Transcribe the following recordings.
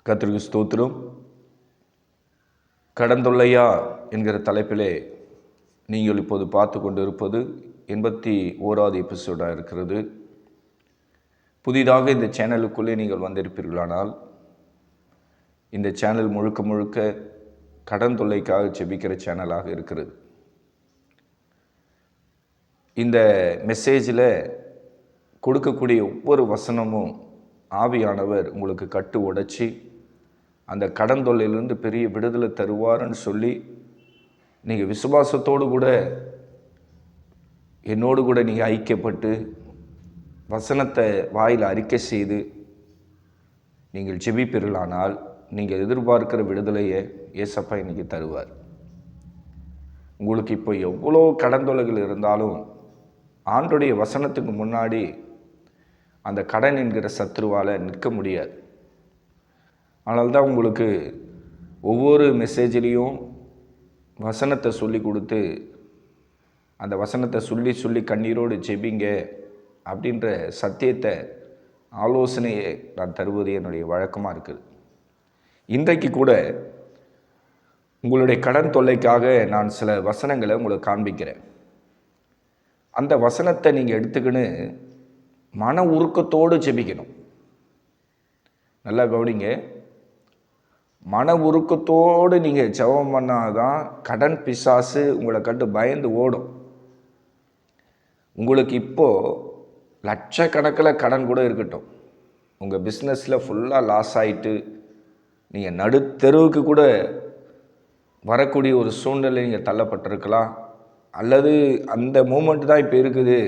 கர்த்தருக்கு ஸ்தோத்திரம். கடந்தொல்லையா என்கிற தலைப்பிலே நீங்கள் இப்போது பார்த்து கொண்டு இருப்பது 81வது எபிசோடாக இருக்கிறது. புதிதாக இந்த சேனலுக்குள்ளே நீங்கள் வந்திருப்பீர்களானால், இந்த சேனல் முழுக்க முழுக்க கடன் தொல்லைக்காக ஜெபிக்கிற சேனலாக இருக்கிறது. இந்த மெசேஜில் கொடுக்கக்கூடிய ஒவ்வொரு வசனமும் ஆவியானவர் உங்களுக்கு கட்டு உடைச்சி அந்த கடன் தொல்லையிலிருந்து பெரிய விடுதலை தருவார்னு சொல்லி நீங்கள் விசுவாசத்தோடு கூட என்னோடு கூட நீங்கள் ஐக்கியப்பட்டு வசனத்தை வாயில் அறிக்கை செய்து நீங்கள் ஜெபிப்பீர்களானால் நீங்கள் எதிர்பார்க்கிற விடுதலையை ஏசப்பா இன்னைக்கு தருவார். உங்களுக்கு இப்போ எவ்வளோ கடன் தொல்லைகள் இருந்தாலும் ஆண்டுடைய வசனத்துக்கு முன்னாடி அந்த கடன் என்கிற சத்ருவால் நிற்க முடியாது. அதனால்தான் உங்களுக்கு ஒவ்வொரு மெசேஜ்லேயும் வசனத்தை சொல்லி கொடுத்து அந்த வசனத்தை சொல்லி கண்ணீரோடு ஜெபிங்க அப்படின்ற சத்தியத்தை ஆலோசனையை நான் தருவது என்னுடைய வழக்கமாக இருக்குது. இன்றைக்கு கூட உங்களுடைய கடன் தொல்லைக்காக நான் சில வசனங்களை உங்களுக்கு காண்பிக்கிறேன். அந்த வசனத்தை நீங்கள் எடுத்துக்கின்னு மன உருக்கத்தோடு ஜெபிக்கணும். நல்லா கவனிங்க. மன உருக்கத்தோடு நீங்கள் ஜெபம் பண்ணாதான் கடன் பிசாசு உங்களை கண்டு பயந்து ஓடும். உங்களுக்கு இப்போது லட்சக்கணக்கில் கடன் கூட இருக்கட்டும், உங்கள் பிஸ்னஸில் ஃபுல்லாக லாஸ் ஆகிட்டு நீங்கள் நடுத்தெருவுக்கு கூட வரக்கூடிய ஒரு சூழ்நிலை நீங்கள் தள்ளப்பட்டிருக்கலாம். அல்லது அந்த மூமெண்ட் தான் இப்போ இருக்குது,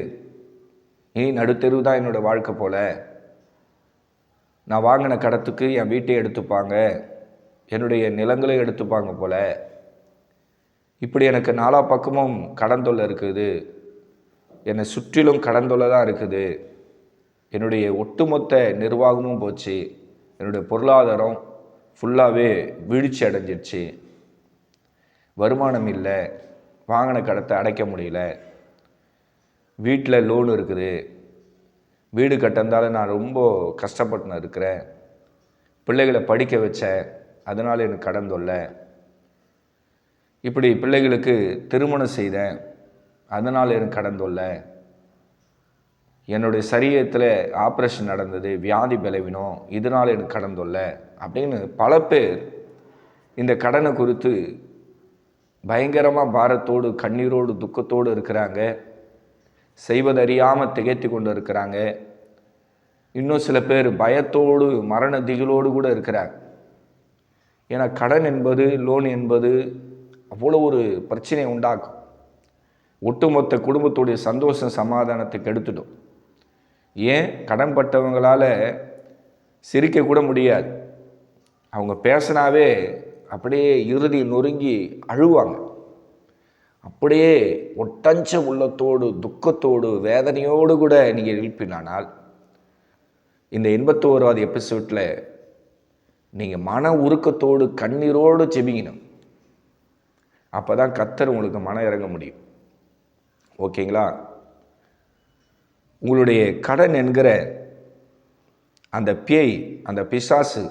இனி நடுத்தெருவு தான் என்னோடய வாழ்க்கை போல், நான் வாங்கின கடத்துக்கு என் வீட்டை எடுத்துப்பாங்க, என்னுடைய நிலங்களை எடுத்துப்பாங்க போல், இப்படி எனக்கு நாலா பக்கமும் கடன் தொல்லை இருக்குது, என்னை சுற்றிலும் கடன் தொல்லை தான் இருக்குது, என்னுடைய ஒட்டுமொத்த நிர்வாகமும் போச்சு, என்னுடைய பொருளாதாரம் ஃபுல்லாகவே வீழ்ச்சி அடைஞ்சிடுச்சு, வருமானம் இல்லை, வாங்கின கடத்தை அடைக்க முடியல, வீட்டில் லோன் இருக்குது, வீடு கட்டிருந்தாலும் நான் ரொம்ப கஷ்டப்பட்டுன்னு இருக்கிறேன், பிள்ளைகளை படிக்க வச்சேன் அதனால் எனக்கு கடன் தொல்லை, இப்படி பிள்ளைகளுக்கு திருமணம் செய்தேன் அதனால் எனக்கு கடன் தொல்லை, என்னுடைய சரீரத்தில் ஆப்ரேஷன் நடந்தது, வியாதி பலவீனம், இதனால் எனக்கு கடன் தொல்லை அப்படின்னு பல பேர் இந்த கடனை குறித்து பயங்கரமாக பாரத்தோடு கண்ணீரோடு துக்கத்தோடு இருக்கிறாங்க. செய்வதறியாமல் திகைத்து கொண்டு இருக்கிறாங்க. இன்னும் சில பேர் பயத்தோடு மரண திகிலோடு கூட இருக்கிறாங்க. ஏன்னா கடன் என்பது, லோன் என்பது அவ்வளோ ஒரு பிரச்சனையை உண்டாக்கும். ஒட்டுமொத்த குடும்பத்துடைய சந்தோஷம் சமாதானத்தை கெடுத்துடும். ஏன் கடன் பட்டவங்களால் சிரிக்க கூட முடியாது. அவங்க பேசினாவே அப்படியே இறுதி நொறுங்கி அழுவாங்க. அப்படியே ஒட்டஞ்ச உள்ளத்தோடு துக்கத்தோடு வேதனையோடு கூட நீங்கள் எழுப்பினானால் இந்த 81வது எபிசோடில் நீங்கள் மன உருக்கத்தோடு கண்ணீரோடு ஜெபிக்கணும். அப்போ தான் கர்த்தர் உங்களுக்கு மனம் இறங்க முடியும். ஓகேங்களா? உங்களுடைய கடன் என்கிற அந்த பேய், அந்த பிசாசு,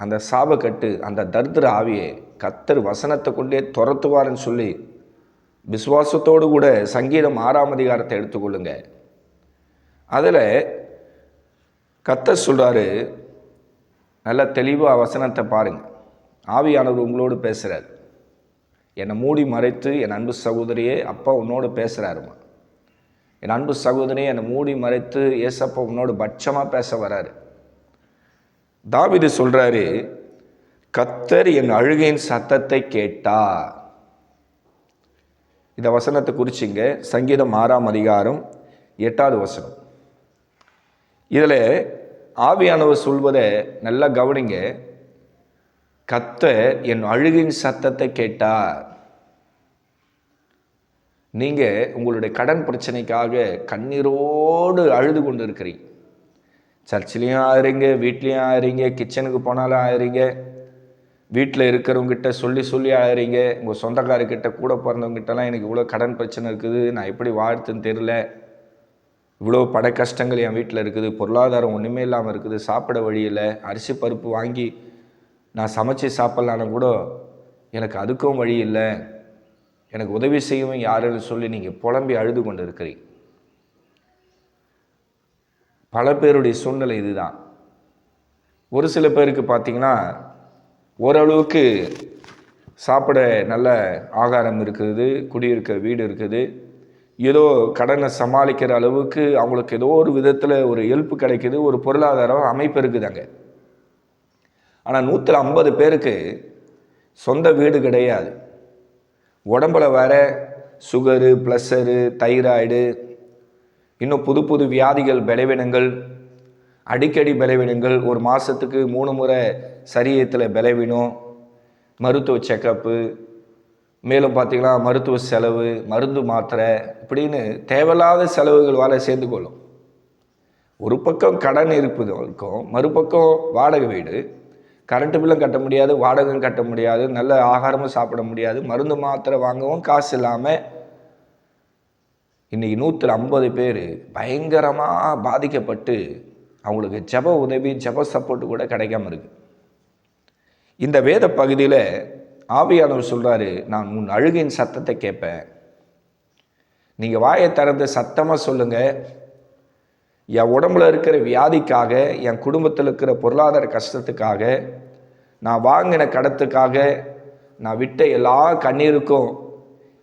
அந்த சாபக்கட்டு, அந்த தரித்திர ஆவியை கர்த்தர் வசனத்தை கொண்டே துரத்துவார்னு சொல்லி விசுவாசத்தோடு கூட சங்கீதம் 6ஆம் அதிகாரத்தை எடுத்துக்கொள்ளுங்க. அதில் கர்த்தர் சொல்கிறாரு, நல்ல தெளிவாக வசனத்தை பாருங்கள். ஆவியானவர் உங்களோடு பேசுகிறார். என்னை மூடி மறைத்து என் அன்பு சகோதரியே அப்பா உன்னோடு பேசுகிறாருமா, என் அன்பு சகோதரியே என்னை மூடி மறைத்து ஏசப்பா உன்னோடு பட்சமாக பேச வராரு. தாவீது சொல்கிறாரு, கர்த்தர் என் அழுகையின் சத்தத்தை கேட்டார். இந்த வசனத்தை குறிச்சிங்க. சங்கீதம் 6ஆம் அதிகாரம் 8வது வசனம். இதில் ஆவியானவர் சொல்வதை நல்லா கவனிங்க. கர்த்தர் என் அழுகையின் சத்தத்தை கேட்டார். நீங்கள் உங்களுடைய கடன் பிரச்சனைக்காக கண்ணீரோடு அழுது கொண்டு இருக்கிறீங்க. சர்ச்சிலையும் ஆகிறீங்க, வீட்லேயும் ஆகிறீங்க, கிச்சனுக்கு போனாலும் ஆகிறீங்க, வீட்டில் இருக்கிறவங்ககிட்ட சொல்லி ஆகிறீங்க, உங்கள் சொந்தக்காரர்கிட்ட கூட பிறந்தவங்ககிட்டலாம் எனக்கு இவ்வளோ கடன் பிரச்சனை இருக்குது, நான் எப்படி வாழ்த்துன்னு தெரில, இவ்வளோ பட கஷ்டங்கள் என் வீட்டில் இருக்குது, பொருளாதாரம் ஒன்றுமே இல்லாமல் இருக்குது, சாப்பிட வழி இல்லை, அரிசி பருப்பு வாங்கி நான் சமைச்சு சாப்பிட்லான்னு கூட எனக்கு அதுக்கும் வழி இல்லை, எனக்கு உதவி செய்யவும் யாருன்னு சொல்லி நீங்கள் புலம்பி அழுது கொண்டு இருக்கிறீங்க. பல பேருடைய சூழ்நிலை இதுதான். ஒரு சில பேருக்கு பார்த்தீங்கன்னா ஓரளவுக்கு சாப்பிட நல்ல ஆகாரம் இருக்குது, குடியிருக்க வீடு இருக்குது, ஏதோ கடனை சமாளிக்கிற அளவுக்கு அவங்களுக்கு ஏதோ ஒரு விதத்தில் ஒரு ஹெல்ப் கிடைக்குது, ஒரு பொருளாதாரம் அமைப்பு இருக்குதாங்க. ஆனால் 150 பேருக்கு சொந்த வீடு கிடையாது. உடம்புல வேற சுகரு, ப்ளஷரு, தைராய்டு, இன்னும் புது புது வியாதிகள், பலவீனங்கள், அடிக்கடி பலவீனங்கள், ஒரு மாதத்துக்கு 3 முறை சரீரத்தில் பலவீனம், மருத்துவ செக்கப்பு, மேலும் பார்த்திங்கன்னா மருத்துவ செலவு, மருந்து மாத்திரை, இப்படின்னு தேவையில்லாத செலவுகள் வேலை சேர்ந்து கொள்ளும். ஒரு பக்கம் கடன் இருப்பது இருக்கும், மறுபக்கம் வாடகை வீடு, கரண்ட்டு பில்லும் கட்ட முடியாது, வாடகையும் கட்ட முடியாது, நல்ல ஆகாரமும் சாப்பிட முடியாது, மருந்து மாத்திரை வாங்கவும் காசு இல்லாமல் இன்றைக்கி 150 பேர் பயங்கரமாக பாதிக்கப்பட்டு அவங்களுக்கு ஜப உதவி, ஜப சப்போர்ட்டு கூட கிடைக்காம இருக்கு. இந்த வேத பகுதியில் ஆவியானவர் சொல்கிறாரு, நான் உன் அழுகையின் சத்தத்தை கேட்பேன். நீங்கள் வாயை திறந்து சத்தமாக சொல்லுங்கள், என் உடம்புல இருக்கிற வியாதிக்காக, என் குடும்பத்தில் இருக்கிற பொருளாதார கஷ்டத்துக்காக, நான் வாங்கின கடத்துக்காக, நான் விட்ட எல்லா கண்ணீருக்கும்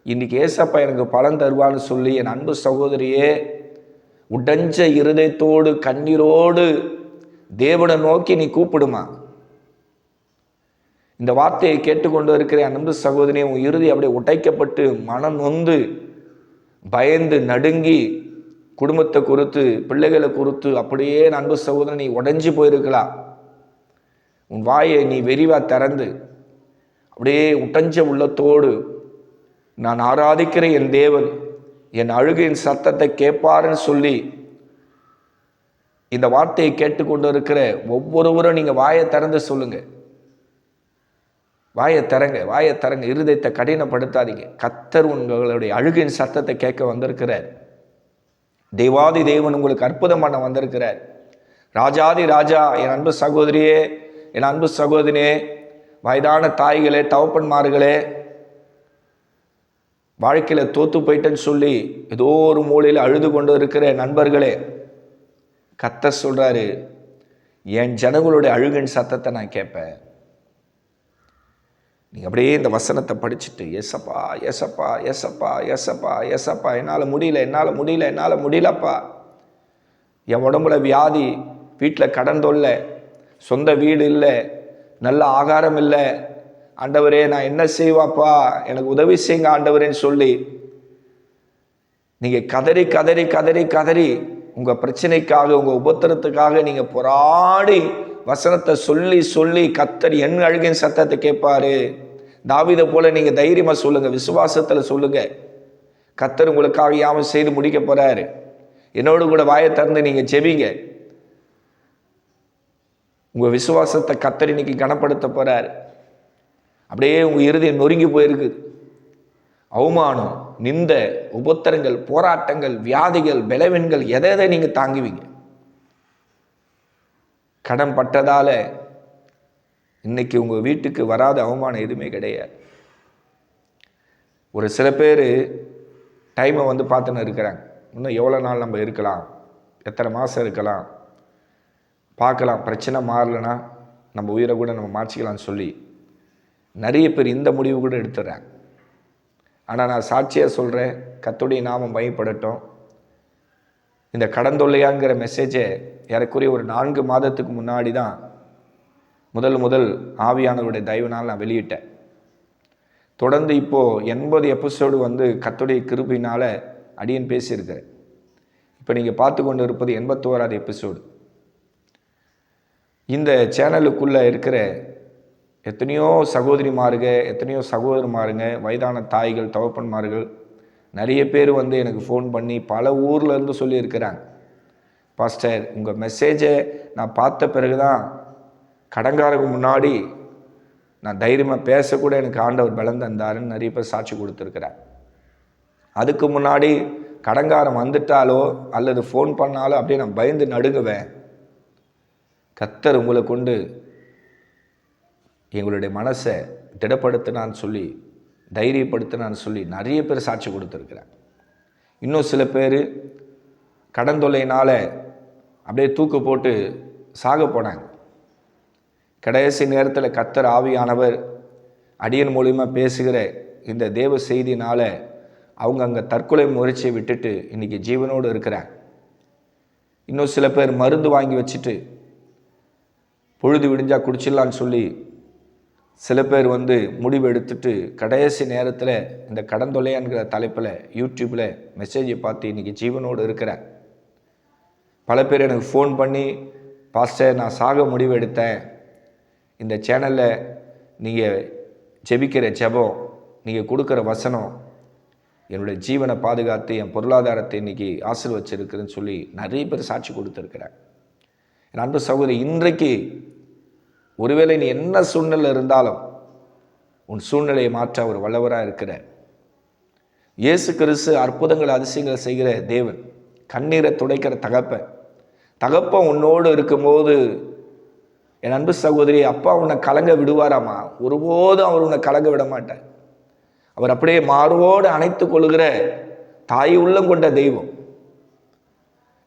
இன்றைக்கி ஏசப்பா எனக்கு பலன் தருவான்னு சொல்லி என் அன்பு சகோதரியே உடைஞ்ச இருதயத்தோடு கண்ணீரோடு தேவனை நோக்கி நீ கூப்பிடுமா. இந்த வார்த்தையை கேட்டுக்கொண்டு இருக்கிற என் அன்பு சகோதரியை உன் இறுதி அப்படியே உடைக்கப்பட்டு மனம் நொந்து பயந்து நடுங்கி குடும்பத்தை குறித்து, பிள்ளைகளை குறித்து அப்படியே அன்பு சகோதரன் நீ உடைஞ்சு போயிருக்கலாம். உன் வாயை நீ வெறிவா திறந்து அப்படியே உடைஞ்ச உள்ளத்தோடு நான் ஆராதிக்கிற என் தேவன் என் அழுகையின் சத்தத்தை கேட்பாருன்னு சொல்லி இந்த வார்த்தையை கேட்டுக்கொண்டு இருக்கிற ஒவ்வொருவரும் நீங்கள் வாயை திறந்து சொல்லுங்க. வாயை திறங்க, வாயை திறங்க, இருதயத்தை கடினப்படுத்தாதீங்க. கர்த்தர் உங்களுடைய அழுகையின் சத்தத்தை கேட்க வந்திருக்கிறார். தேவாதி தேவன் உங்களுக்கு அற்புதம் பண்ண வந்திருக்கிறார். ராஜாதி ராஜா, என் அன்பு சகோதரியே, என் அன்பு சகோதரியே, வயதான தாய்களே, தகப்பன்மார்களே, வாழ்க்கையில் தோத்து போயிட்டேன்னு சொல்லி ஏதோ ஒரு மூலையில் அழுது கொண்டு இருக்கிற நண்பர்களே, கர்த்தர் சொல்றாரு, என் ஜனங்களுடைய அழுகின் சத்தத்தை நான் கேட்பேன். நீங்கள் அப்படியே இந்த வசனத்தை படிச்சுட்டு ஏசப்பா ஏசப்பா ஏசப்பா ஏசப்பா ஏசப்பா, என்னால் முடியல, என்னால் முடியல, என்னால் முடியலப்பா, என் உடம்புல வியாதி, வீட்டில் கடன் தொல்லை, சொந்த வீடு இல்லை, நல்ல ஆகாரம் இல்லை, ஆண்டவரே நான் என்ன செய்வாப்பா, எனக்கு உதவி செய்யுங்க ஆண்டவரேன்னு சொல்லி நீங்கள் கதறி கதறி கதறி கதறி உங்கள் பிரச்சனைக்காக, உங்கள் உபத்திரத்துக்காக நீங்கள் போராடி வசனத்தை சொல்லி சொல்லி கர்த்தர் என் அழுகின் சத்தத்தை கேட்பாரு. தாவீதை போல நீங்கள் தைரியமாக சொல்லுங்கள், விசுவாசத்தில் சொல்லுங்கள். கர்த்தர் உங்களுக்காக யாவும் செய்து முடிக்க போகிறாரு. என்னோடு கூட வாயை திறந்து நீங்கள் ஜெபிங்க. உங்கள் விசுவாசத்தை கர்த்தர் இன்னைக்கு கனப்படுத்த போகிறார். அப்படியே உங்கள் இருதயம் நொறுங்கி போயிருக்கு. அவமானம், நிந்த, உபத்திரங்கள், போராட்டங்கள், வியாதிகள், பலவீனங்கள், எதை நீங்கள் தாங்குவீங்க? கடன் பட்டதால இன்னைக்கு உங்கள் வீட்டுக்கு வராத அவமானம் எதுவுமே கிடையாது. ஒரு சில பேர் டைமை வந்து பார்த்துன்னு இருக்கிறாங்க, இன்னும் எவ்வளோ நாள் நம்ம இருக்கலாம், எத்தனை மாதம் இருக்கலாம், பார்க்கலாம், பிரச்சனை மாறலைன்னா நம்ம உயிரை கூட நம்ம மாற்றிக்கலாம்னு சொல்லி நிறைய பேர் இந்த முடிவு கூட எடுத்துடுறாங்க. ஆனால் நான் சாட்சியாக சொல்கிறேன், கர்த்தருடைய நாமம் மையப்படட்டும். இந்த கடன் தொல்லையாங்கிற மெசேஜை ஏறக்குறைய ஒரு 4 மாதத்துக்கு முன்னாடி தான் முதல் ஆவியானவருடைய தயவுனால் நான் வெளியிட்டேன். தொடர்ந்து இப்போது 80 எபிசோடு வந்து கர்த்தருடைய கிருபையினால் அடியேன் பேசியிருக்கிறேன். இப்போ நீங்கள் பார்த்து கொண்டு இருப்பது 81வது எபிசோடு. இந்த சேனலுக்குள்ளே இருக்கிற எத்தனையோ சகோதரிமாருங்க, எத்தனையோ சகோதரமாருங்க, வயதான தாய்கள், தகப்பன்மார்கள் நிறைய பேர் வந்து எனக்கு ஃபோன் பண்ணி பல ஊரில் இருந்து சொல்லியிருக்கிறாங்க, பாஸ்டர் உங்கள் மெசேஜை நான் பார்த்த பிறகு தான் கடன்காரங்க முன்னாடி நான் தைரியமாக பேசக்கூட எனக்கு ஆண்டவர் பலம் தந்தாருன்னு நிறைய பேர் சாட்சி கொடுத்துருக்கிறார். அதுக்கு முன்னாடி கடன்காரம் வந்துட்டாலோ அல்லது ஃபோன் பண்ணாலோ அப்படியே நான் பயந்து நடுங்குவேன். கர்த்தர் உங்களை கொண்டு எங்களுடைய மனசை திடப்படுத்தினான்னு சொல்லி, தைரியப்படுத்தினான்னு சொல்லி நிறைய பேர் சாட்சி கொடுத்துருக்குறேன். இன்னும் சில பேர் கடன் தொல்லையினால் அப்படியே தூக்கு போட்டு சாக போனாங்க. கடைசி நேரத்தில் கர்த்தர் ஆவியானவர் அடியன் மூலிமா பேசுகிற இந்த தேவ செய்தினால் அவங்க அங்கே தற்கொலை முயற்சியை விட்டுட்டு இன்றைக்கி ஜீவனோடு இருக்கிறாங்க. இன்னும் சில பேர் மருந்து வாங்கி வச்சுட்டு பொழுது விடிஞ்சால் குடிச்சிடலான்னு சொல்லி சில பேர் முடிவு எடுத்துட்டு கடைசி நேரத்தில் இந்த கடன் தொல்லையான்கிற தலைப்பில் யூடியூப்பில் மெசேஜை பார்த்து இன்றைக்கி ஜீவனோடு இருக்கிறேன். பல பேர் எனக்கு ஃபோன் பண்ணி, பாஸ்டர் நான் சாக முடிவு எடுத்தேன், இந்த சேனலில் நீங்கள் ஜெபிக்கிற ஜெபம், நீங்கள் கொடுக்குற வசனம் என்னுடைய ஜீவனை பாதுகாத்து என் பொருளாதாரத்தை இன்றைக்கி ஆசீர்வச்சிருக்குதுன்னு சொல்லி நிறைய பேர் சாட்சி கொடுத்துருக்குறேன். என் அன்பு சகோதரி, இன்றைக்கு ஒருவேளை நீ என்ன சூழ்நிலை இருந்தாலும் உன் சூழ்நிலையை மாற்ற அவர் வல்லவராக இருக்கிறார். இயேசு கிறிஸ்து அற்புதங்கள் அதிசயங்கள் செய்கிற தேவன், கண்ணீரை துடைக்கிற தகப்பன் உன்னோடு இருக்கும்போது என் அன்பு சகோதரி, அப்பா உன்னை கலங்க விடுவாராமா? ஒருபோதும் அவர் உன்னை கலங்க விட மாட்டார். அவர் அப்படியே மார்போடு அணைத்து கொள்கிற தாய் உள்ளம் கொண்ட தெய்வம்.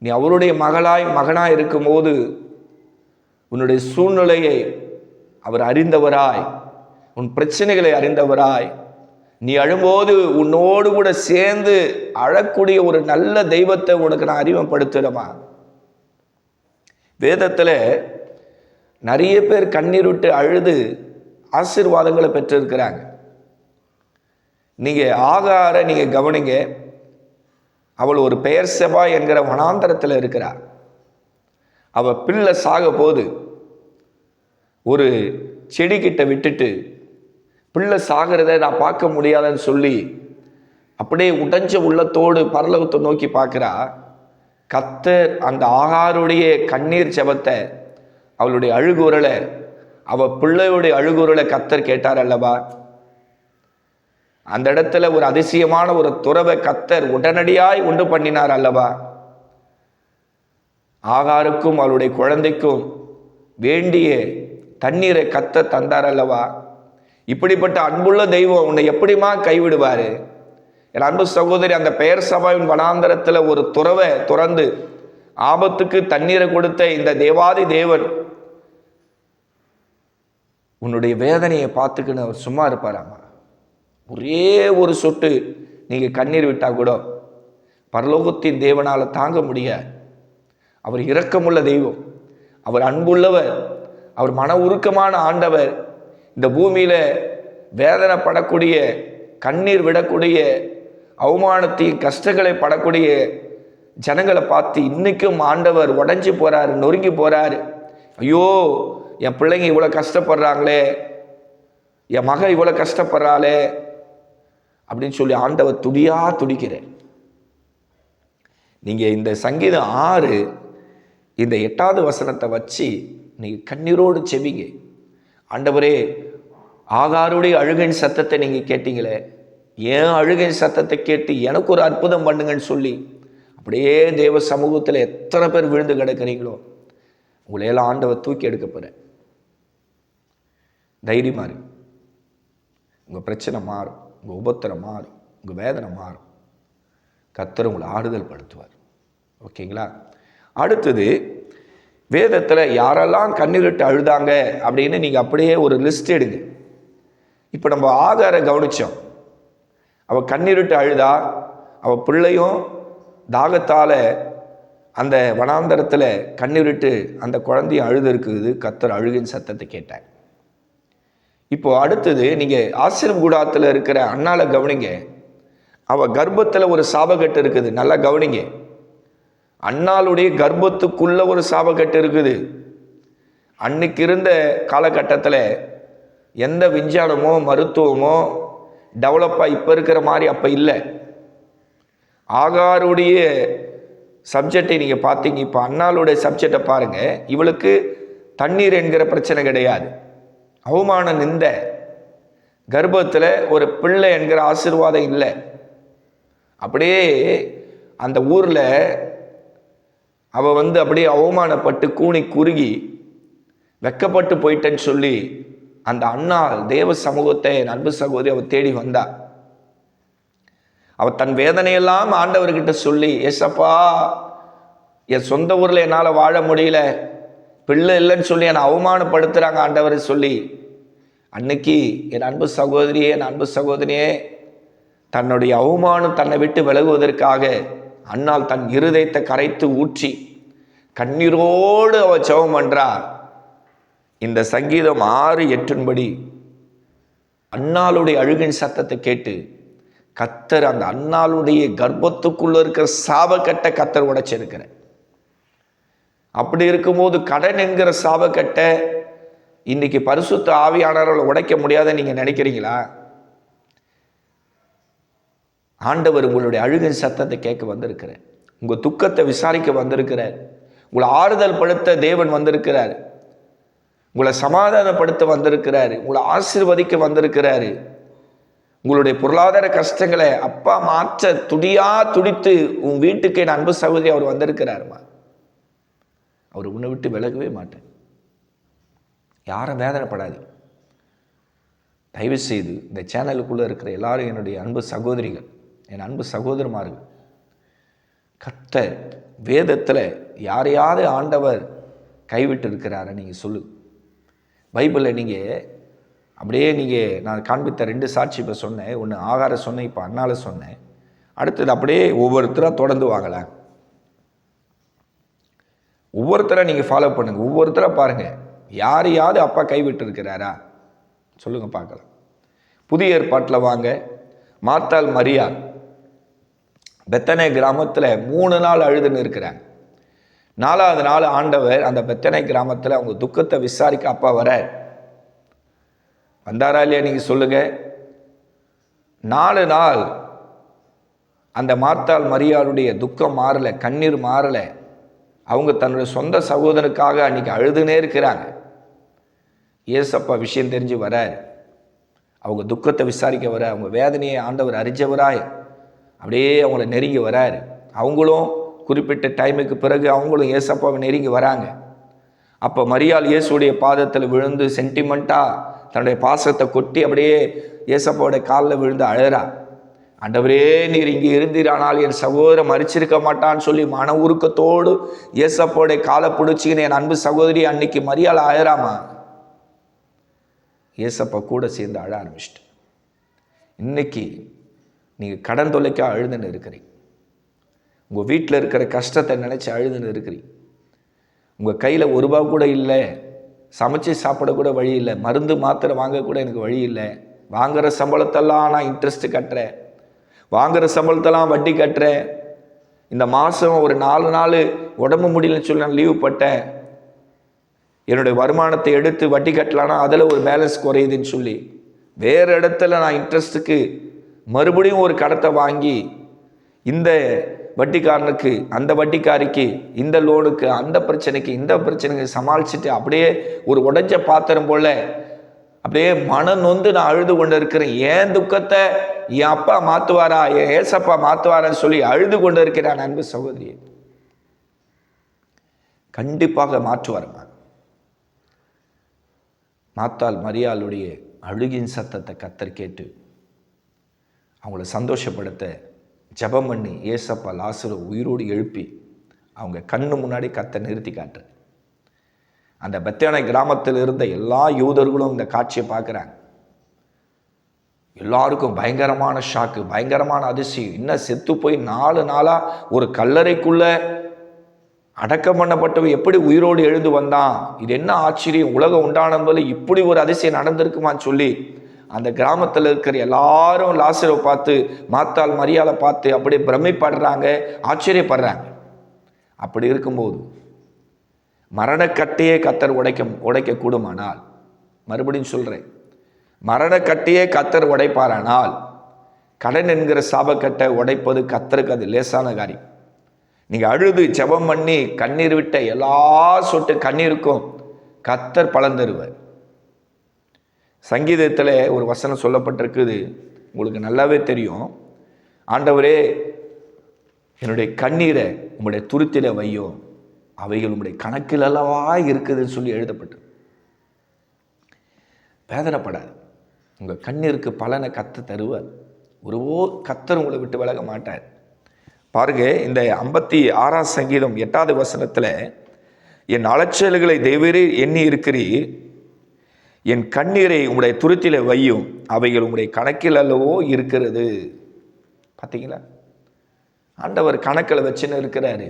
நீ அவருடைய மகனாய் இருக்கும்போது உன்னுடைய சூழ்நிலையை அவர் அறிந்தவராய், உன் பிரச்சனைகளை அறிந்தவராய், நீ அழும்போது உன்னோடு கூட சேர்ந்து அழக்கூடிய ஒரு நல்ல தெய்வத்தை உனக்கு நான் அறிமுகப்படுத்துகிறேமா. வேதத்தில் நிறைய பேர் கண்ணீர் விட்டு அழுது ஆசீர்வாதங்களை பெற்றிருக்கிறாங்க. நீங்கள் ஆகாரை நீங்கள் கவனிங்க. அவள் ஒரு பெயர்செபா என்கிற வனாந்தரத்தில் இருக்கிறார். அவள் பிள்ளை சாக போது ஒரு செடிக்கிட்ட விட்டுட்டு பிள்ளை சாகிறத நான் பார்க்க முடியாதுன்னு சொல்லி அப்படியே உடைஞ்ச உள்ளத்தோடு பரலோகத்தை நோக்கி பார்க்குறா. கர்த்தர் அந்த ஆகாருடைய கண்ணீர் ஜெபத்தை, அவளுடைய அழுகுரலை, அவள் பிள்ளையுடைய அழுகுரலை கர்த்தர் கேட்டார் அல்லவா? அந்த இடத்துல ஒரு அதிசயமான ஒரு துறவை கர்த்தர் உடனடியாய் உண்டு பண்ணினார் அல்லவா? ஆகாருக்கும் அவளுடைய குழந்தைக்கும் வேண்டிய தண்ணீரை கர்த்தர் தந்தார் அல்லவா? இப்படிப்பட்ட அன்புள்ள தெய்வம் உன்னை எப்படிமா கைவிடுவாரு? என் அன்பு சகோதரி, அந்த பெயர் சபாவின் வனாந்தரத்தில் ஒரு துறவை துறந்து ஆபத்துக்கு தண்ணீரை கொடுத்த இந்த தேவாதி தேவன் உன்னுடைய வேதனையை பார்த்துக்கின்னு அவர் சும்மா இருப்பாராமா? ஒரே ஒரு சொட்டு நீங்கள் கண்ணீர் விட்டால் கூட பரலோகத்தின் தேவனால் தாங்க முடியாது. அவர் இரக்கமுள்ள தெய்வம், அவர் அன்புள்ளவர், அவர் மன உருக்கமான ஆண்டவர். இந்த பூமியில் வேதனைப்படக்கூடிய, கண்ணீர் விடக்கூடிய, அவமானத்தையும் கஷ்டங்களை படக்கூடிய ஜனங்களை பார்த்து இன்னைக்கும் ஆண்டவர் உடஞ்சி போகிறாரு, நொறுங்கி போகிறாரு. ஐயோ, என் பிள்ளைங்க இவ்வளோ கஷ்டப்படுறாங்களே, என் மக இவ்வளோ கஷ்டப்படுறாளே அப்படின்னு சொல்லி ஆண்டவர் துடிக்கிறேன். நீங்கள் இந்த சங்கீதம் 6 இந்த 8வது வசனத்தை வச்சு நீங்கள் கண்ணீரோடு செபிங்க. ஆண்டவரே, ஆகாருடைய அழுகையின் சத்தத்தை நீங்கள் கேட்டீங்களே, ஏன் அழுகையின் சத்தத்தை கேட்டு எனக்கு ஒரு அற்புதம் பண்ணுங்கன்னு சொல்லி அப்படியே தேவ சமூகத்தில் எத்தனை பேர் விழுந்து கிடக்கிறீங்களோ உங்களையெல்லாம் ஆண்டவர் தூக்கி எடுக்க போகிறேன். தைரியமாக இருக்கு. உங்கள் பிரச்சனை மாறும், உங்கள் உபத்திரம் மாறும், உங்கள் வேதனை மாறும். கர்த்தர் உங்களை ஆறுதல் படுத்துவார். ஓகேங்களா? அடுத்தது, வேதத்தில் யாரெல்லாம் கண்ணீரிட்டு அழுதாங்க அப்படின்னு நீங்கள் அப்படியே ஒரு லிஸ்ட் எடுங்க. இப்போ நம்ம ஆகாரை கவனித்தோம். அவள் கண்ணீரிட்டு அழுதா. அவள் பிள்ளையும் தாகத்தால் அந்த வனாந்தரத்தில் கண்ணீரிட்டு அந்த குழந்தையும் அழுது இருக்குது. கர்த்தர் அழுகின் சத்தத்தை கேட்டாங்க. இப்போ அடுத்தது, நீங்கள் ஆசீர்வாத கூடாரத்தில் இருக்கிற அண்ணால கவனிங்க. அவள் கர்ப்பத்தில் ஒரு சாபக்கட்டு இருக்குது. நல்லா கவனிங்க. அண்ணாளுடைய கர்ப்பத்துக்குள்ள ஒரு சாபக்கட்டு இருக்குது. அன்னைக்கு இருந்த காலகட்டத்தில் எந்த விஞ்ஞானமோ மருத்துவமோ டெவலப்பாக இப்போ இருக்கிற மாதிரி அப்போ இல்லை. ஆகாருடைய சப்ஜெக்டை நீங்கள் பார்த்தீங்க, இப்போ அண்ணாளுடைய சப்ஜெக்டை பாருங்கள். இவளுக்கு தண்ணீர் என்கிற பிரச்சனை கிடையாது, அவமானம் நிந்த கர்ப்பத்தில் ஒரு பிள்ளை என்கிற ஆசீர்வாதம் இல்லை. அப்படியே அந்த ஊரில் அவள் அப்படியே அவமானப்பட்டு கூனி குறுகி வெக்கப்பட்டு போயிட்டேன்னு சொல்லி அந்த அன்னாள் தேவ சமூகத்தை என் அன்பு சகோதரி அவள் தேடி வந்தா. அவள் தன் வேதனையெல்லாம் ஆண்டவர்கிட்ட சொல்லி, ஏசப்பா என் சொந்த ஊரில் என்னால் வாழ முடியல, பிள்ளை இல்லைன்னு சொல்லி என்னை அவமானப்படுத்துகிறாங்க ஆண்டவரை சொல்லி, அன்னைக்கு என் அன்பு சகோதரியே, என் அன்பு சகோதரியே, தன்னுடைய அவமானம் தன்னை விட்டு விலகுவதற்காக அன்னாள் தன் இருதயத்தை கரைத்து ஊற்றி கண்ணீரோடு அவள் ஜெபம் பண்றார். இந்த சங்கீதம் 6:8 அன்னாளுடைய அழுகின் சத்தத்தை கேட்டு கர்த்தர் அந்த அன்னாளுடைய கர்ப்பத்துக்குள்ள இருக்கிற சாபக்கட்டை கர்த்தர் உடைச்சிருக்கிறார். அப்படி இருக்கும்போது கடன் என்கிற சாபக்கட்டை இன்னைக்கு பரிசுத்த ஆவியானவர்களை உடைக்க முடியாத நீங்க நினைக்கிறீங்களா? ஆண்டவர் உங்களுடைய அழுகின் சத்தத்தை கேட்க வந்திருக்கிறார். உங்க துக்கத்தை விசாரிக்க வந்திருக்கிறார். உங்களை ஆறுதல் படுத்த தேவன் வந்திருக்கிறார். உங்களை சமாதானப்படுத்த வந்திருக்கிறாரு. உங்களை ஆசீர்வதிக்க வந்திருக்கிறாரு. உங்களுடைய பொருளாதார கஷ்டங்களை அப்பா மாற்ற துடித்து உன் வீட்டுக்கு என் அன்பு சகோதரி அவர் வந்திருக்கிறாருமா. அவர் உன்னை விட்டு விலகவே மாட்டேன். யாரும் வேதனைப்படாது. தயவு செய்து இந்த சேனலுக்குள்ள இருக்கிற எல்லாரும் என்னுடைய அன்பு சகோதரிகள், என் அன்பு சகோதரமார்கள், கர்த்தர் வேதத்துல யாரையாவது ஆண்டவர் கைவிட்டு இருக்கிறார நீங்க சொல்லு. பைபிளில் நீங்கள் அப்படியே நான் காண்பித்த 2 சாட்சி இப்போ சொன்னேன். ஒன்று ஆகார சொன்னேன், இப்போ அண்ணால சொன்னேன். அடுத்தது அப்படியே ஒவ்வொருத்தராக தொடர்ந்து வாங்கலாம். ஒவ்வொருத்தரை நீங்கள் ஃபாலோ பண்ணுங்க. ஒவ்வொருத்தராக பாருங்கள், யாரையாவது அப்பா கைவிட்டு இருக்கிறாரா சொல்லுங்க பார்க்கலாம். புதிய ஏற்பாட்டில் வாங்க. மார்த்தாள் மரியாள் பெத்தனே கிராமத்தில் 3 நாள் அழுதுன்னு இருக்கிறாங்க. 4வது நாள் ஆண்டவர் அந்த பெத்தனை கிராமத்தில் அவங்க துக்கத்தை விசாரிக்க அப்பா வர வந்தாரா இல்லையா நீங்க சொல்லுங்க. 4 நாள் அந்த மார்த்தாள் மரியாளுடைய துக்கம் மாறல, கண்ணீர் மாறல. அவங்க தன்னுடைய சொந்த சகோதரனுக்காக அன்னைக்கு அழுதுனே இருக்கிறாங்க. ஏசப்பா விஷயம் தெரிஞ்சு வர, அவங்க துக்கத்தை விசாரிக்க வர, அவங்க வேதனையை ஆண்டவர் அறிஞ்சவராய் அப்படியே அவங்கள நெருங்கி வராரு. அவங்களும் குறிப்பிட்ட டைமுக்கு பிறகு அவங்களும் ஏசப்பாவை நெருங்கி வராங்க. அப்போ மரியாள் இயேசுடைய பாதத்தில் விழுந்து சென்டிமெண்ட்டாக தன்னுடைய பாசத்தை கொட்டி அப்படியே ஏசப்பாவுடைய காலில் விழுந்து அழறா. ஆண்டவரே, நீர் இங்கே இருந்தீரானால் என் சகோதரன் மறிச்சிருக்க மாட்டான்னு சொல்லி மன உருக்கத்தோடு ஏசப்பாவுடைய காலை பிடிச்சிக்கின்னு என் அன்பு சகோதரி அன்னைக்கு மரியாள் அழறாமா. ஏசப்பா கூட சேர்ந்து அழ ஆரம்பிச்சிட்டு. இன்னைக்கு நீங்கள் கடன் தொல்லைக்க அழுதுன்னு இருக்கிறீங்க. உங்கள் வீட்டில் இருக்கிற கஷ்டத்தை நினச்சி அழுதுன்னு இருக்கிறீங்க. உங்கள் கையில் ₹1 கூட இல்லை, சமைச்சு சாப்பிட கூட வழி இல்லை, மருந்து மாத்திரை வாங்க கூட எனக்கு வழி இல்லை, வாங்குகிற சம்பளத்தெல்லாம் நான் இன்ட்ரெஸ்ட்டு கட்டுறேன், வாங்குகிற சம்பளத்தெல்லாம் வட்டி கட்டுறேன், இந்த மாதம் ஒரு 4 நாள் உடம்பு முடியலன்னு சொல்லி நான் லீவு பட்டேன், என்னுடைய வருமானத்தை எடுத்து வட்டி கட்டலான்னா அதில் ஒரு பேலன்ஸ் குறையுதுன்னு சொல்லி வேறு இடத்துல நான் இன்ட்ரெஸ்ட்டுக்கு மறுபடியும் ஒரு கடத்தை வாங்கி இந்த வட்டிக்காரனுக்கு அந்த வட்டிக்காரிக்கு இந்த லோனுக்கு அந்த பிரச்சனைக்கு இந்த பிரச்சனைக்கு சமாளிச்சுட்டு அப்படியே ஒரு உடைஞ்ச பாத்திரம் போல அப்படியே மனம் நொந்து நான் அழுது கொண்டு இருக்கிறேன். ஏன் துக்கத்தை என் அப்பா மாற்றுவாரா, என் ஏசப்பா மாற்றுவாரான்னு சொல்லி அழுது கொண்டு இருக்கிறான். அன்பு சகோதரி, கண்டிப்பாக மாற்றுவாருமா. மார்த்தாள் மரியாளுடைய அழுகின் சத்தத்தை கர்த்தர் கேட்டு அவங்கள சந்தோஷப்படுத்த ஜெபம் பண்ணி ஏசப்பா லாசரு உயிரோடு எழுப்பி அவங்க கண்ணு முன்னாடி கர்த்தர் நிறுத்தி காட்டுற. அந்த பெத்தானியா கிராமத்தில் இருந்த எல்லா யூதர்களும் இந்த காட்சியை பார்க்குறாங்க. எல்லாருக்கும் பயங்கரமான ஷாக்கு, பயங்கரமான அதிசயம். இன்னும் செத்து போய் 4 நாளாக ஒரு கல்லறைக்குள்ள அடக்கம் பண்ணப்பட்டவ எப்படி உயிரோடு எழுந்து வந்தான், இது என்ன ஆச்சரியம், உலகம் உண்டானது இப்படி ஒரு அதிசயம் நடந்திருக்குமான்னு சொல்லி அந்த கிராமத்தில் இருக்கிற எல்லாரும் லாசரை பார்த்து மார்த்தாள் மரியாளை பார்த்து அப்படியே பிரமிப்படுறாங்க, ஆச்சரியப்படுறாங்க. அப்படி இருக்கும்போது மரணக்கட்டையே கர்த்தர் உடைக்க கூடுமானால், மறுபடியும் சொல்கிறேன், மரணக்கட்டையே கர்த்தர் உடைப்பாரானால் கடன் என்கிற சாபக்கட்டை உடைப்பது கர்த்தருக்கு அது லேசான காரியம். நீங்கள் அழுது ஜெபம் பண்ணி கண்ணீர் விட்ட எல்லா சொட்டு கண்ணீருக்கும் கர்த்தர் பலன் தருவார். சங்கீதத்தில் ஒரு வசனம் சொல்லப்பட்டிருக்குது, உங்களுக்கு நல்லாவே தெரியும். ஆண்டவரே, என்னுடைய கண்ணீரை உங்களுடைய துருத்தில வையோ, அவைகள் உங்களுடைய கணக்கில் அல்லவா இருக்குதுன்னு சொல்லி எழுதப்பட்டு. வேதனைப்படாது. உங்கள் கண்ணீருக்கு பலனை கர்த்தர் தருவார். கர்த்தர் உங்களை விட்டு விலக மாட்டார். பாருங்க, இந்த 56ஆம் சங்கீதம் 8வது வசனத்தில், என் அலைச்சல்களை தேவரே எண்ணி இருக்கிறீர், என் கண்ணீரை உங்களுடைய துருத்தில வையும், அவைகள் உங்களுடைய கணக்கில் அல்லவோ இருக்கிறது. பார்த்தீங்களா? ஆண்டவர் கணக்கில் வச்சுன்னு இருக்கிறாரு.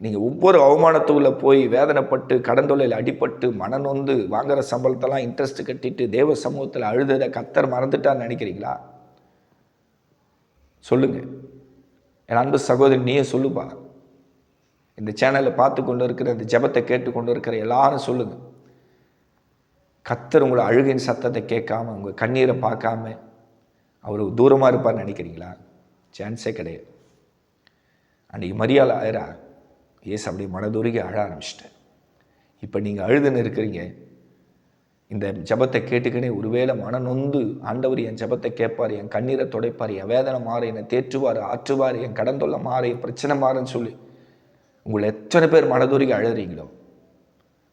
நீங்கள் ஒவ்வொரு அவமானத்துக்குள்ளே போய் வேதனைப்பட்டு கடன் தொல்லையில் அடிபட்டு மனநொந்து வாங்குகிற சம்பளத்தெல்லாம் இன்ட்ரெஸ்ட் கட்டிட்டு தேவ சமூகத்தில் அழுததை கர்த்தர் மறந்துட்டான்னு நினைக்கிறீங்களா? சொல்லுங்க. என் அன்பு சகோதரி, நீயே சொல்லுப்பா. இந்த சேனலில் பார்த்து கொண்டு இருக்கிற, இந்த ஜெபத்தை கேட்டு கொண்டு இருக்கிற எல்லாரும் சொல்லுங்க. கர்த்தர் உங்களை அழுகின் சத்தத்தை கேட்காம, உங்கள் கண்ணீரை பார்க்காம அவர் தூரமாக இருப்பார்னு நினைக்கிறீங்களா? சான்ஸே கிடையாது. அன்றைக்கி மரியாதை ஆயிரா ஏசு அப்படியே மனதுருகி அழ ஆரம்பிச்சிட்டேன். இப்போ நீங்கள் அழுதுன்னு இருக்கிறீங்க. இந்த ஜெபத்தை கேட்டுக்கினே ஒருவேளை மனநொந்து ஆண்டவர் என் ஜெபத்தை கேட்பார், என் கண்ணீரை துடைப்பார், என் வேதனை மாற, என்னை தேற்றுவார், ஆற்றுவார், என் கடன் தொல்லை மாற, என் பிரச்சனை மாறுன்னு சொல்லி உங்களை எத்தனை பேர் மனதுருகி அழுறீங்களோ,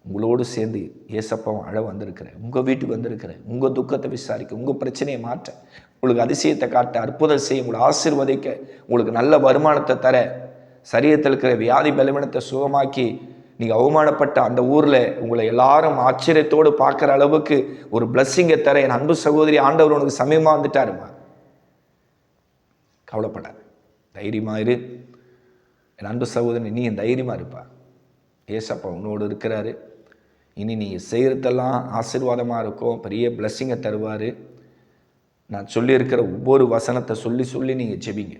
உங்களோடு சேர்ந்து ஏசப்பாவும் அழ வந்திருக்கிறேன். உங்கள் வீட்டுக்கு வந்திருக்கிறேன். உங்கள் துக்கத்தை விசாரிக்க, உங்கள் பிரச்சனையை மாற்ற, உங்களுக்கு அதிசயத்தை காட்ட, அற்புதம் செய்ய, உங்களை ஆசீர்வதிக்க, உங்களுக்கு நல்ல வருமானத்தை தர, சரீரத்தில் இருக்கிற வியாதி பலவீனத்தை சுகமாக்கி, நீங்கள் அவமானப்பட்ட அந்த ஊரில் உங்களை எல்லாரும் ஆச்சரியத்தோடு பார்க்குற அளவுக்கு ஒரு பிளஸ்ஸிங்கை தர என் அன்பு சகோதரி, ஆண்டவர் உனக்கு சமயமாக வந்துட்டாருமா. கவலைப்படாது, தைரியமாக இரு. என் அன்பு சகோதரி, நீ தைரியமாக இருப்பா. ஏசப்பா உன்னோடு இருக்கிறாரு. இனி நீங்கள் செய்கிறதெல்லாம் ஆசீர்வாதமாக இருக்கும். பெரிய பிளஸ்ஸிங்கை தருவார். நான் சொல்லியிருக்கிற ஒவ்வொரு வசனத்தை சொல்லி சொல்லி நீங்கள் ஜெபிங்க.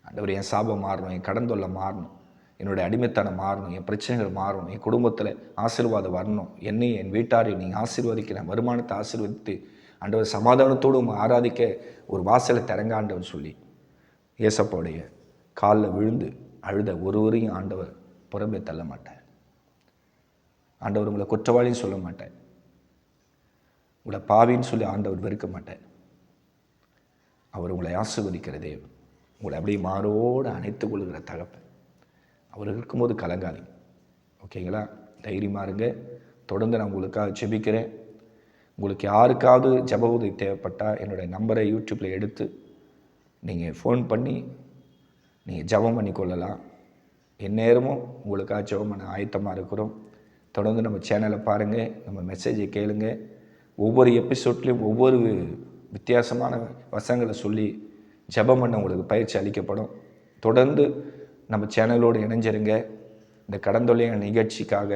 ஆண்டவர், என் சாபம் மாறணும், என் கடன் தொல்லை மாறணும், என்னுடைய அடிமைத்தனம் மாறணும், என் பிரச்சனைகள் மாறணும், என் குடும்பத்தில் ஆசீர்வாதம் வரணும், என்னையும் என் வீட்டாரையும் நீங்கள் ஆசீர்வதிக்கிறேன், வருமானத்தை ஆசீர்வதித்து ஆண்டவர் சமாதானத்தோடு ஆராதிக்க ஒரு வாசலை திறங்க ஆண்டவர் சொல்லி ஏசப்பாவுடைய காலில் விழுந்து அழுத ஒருவரையும் ஆண்டவர் புறம்பே தள்ள மாட்டார். ஆண்டவர் உங்களை குற்றவாளின்னு சொல்ல மாட்டார். உங்களை பாவின்னு சொல்லி ஆண்டவர் வெறுக்க மாட்டார். அவர் உங்களை ஆசீர்வதிக்கிற தேவன். உங்களை அப்படியே மாறோடு அணைத்து கொள்கிற தகப்பன். அவர் இருக்கும்போது கலங்காதீங்க. ஓகேங்களா? தைரியமாக இருங்க. தொடர்ந்து நான் உங்களுக்காக ஜெபிக்கிறேன். உங்களுக்கு யாருக்காவது ஜெப உதவி தேவைப்பட்டால் என்னுடைய நம்பரை யூடியூப்பில் எடுத்து நீங்கள் ஃபோன் பண்ணி நீங்கள் ஜெபம் பண்ணி கொள்ளலாம். எந்நேரமும் உங்களுக்காக ஜெபம் பண்ண ஆயத்தமாக இருக்கிறோம். தொடர்ந்து நம்ம சேனலை பாருங்கள், நம்ம மெசேஜை கேளுங்க. ஒவ்வொரு எபிசோட்லேயும் ஒவ்வொரு வித்தியாசமான வசங்களை சொல்லி ஜெபம் பண்ண உங்களுக்கு பயிற்சி அளிக்கப்படும். தொடர்ந்து நம்ம சேனலோடு இணைஞ்சிருங்க. இந்த கடந்தொல்லைய நிகழ்ச்சிக்காக,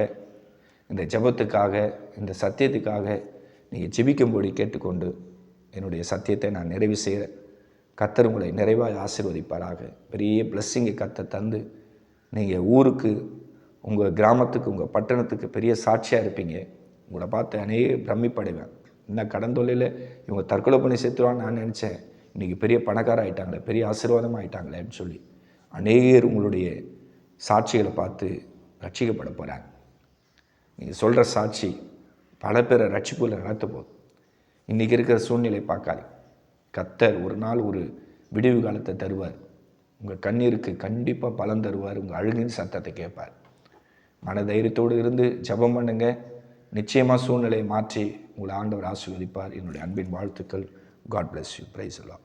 இந்த ஜெபத்துக்காக, இந்த சத்தியத்துக்காக நீங்கள் ஜெபிக்கும்படி கேட்டுக்கொண்டு என்னுடைய சத்தியத்தை நான் நிறைவு செய்கிறேன். கர்த்தர் உங்களை நிறைவாக ஆசீர்வதிப்பாராக. பெரிய பிளஸ்ஸிங்கை கர்த்தர் தந்து நீங்கள் ஊருக்கு, உங்கள் கிராமத்துக்கு, உங்கள் பட்டணத்துக்கு பெரிய சாட்சியாக இருப்பீங்க. உங்களை பார்த்து அநேக பிரமிப்படைவேன். இன்னும் கடன் தொல்லையில் இவங்க தற்கொலை பண்ணி செத்துருவான்னு நான் நினச்சேன். இன்றைக்கி பெரிய பணக்கார ஆகிட்டாங்களே, பெரிய ஆசீர்வாதமாக ஆகிட்டாங்களே அப்படின்னு சொல்லி அநேகர் உங்களுடைய சாட்சிகளை பார்த்து ரட்சிக்கப்பட போகிறாங்க. நீங்கள் சொல்கிற சாட்சி பல பேரை ரட்சிப்புல நடத்த போகுது. இன்றைக்கி இருக்கிற சூழ்நிலை பார்க்காது. கர்த்தர் ஒரு நாள் ஒரு விடிவு காலத்தை தருவார். உங்கள் கண்ணீருக்கு கண்டிப்பாக பலன் தருவார். உங்கள் அழுகின் சத்தத்தை கேட்பார். மன தைரியத்தோடு இருந்து ஜெபம் பண்ணுங்க. நிச்சயமாக சூழ்நிலையை மாற்றி உங்களை ஆண்டவர் ஆசீர்வதிப்பார். என்னுடைய அன்பின் வாழ்த்துக்கள். God bless you. பிரைஸ் எல்லாம்.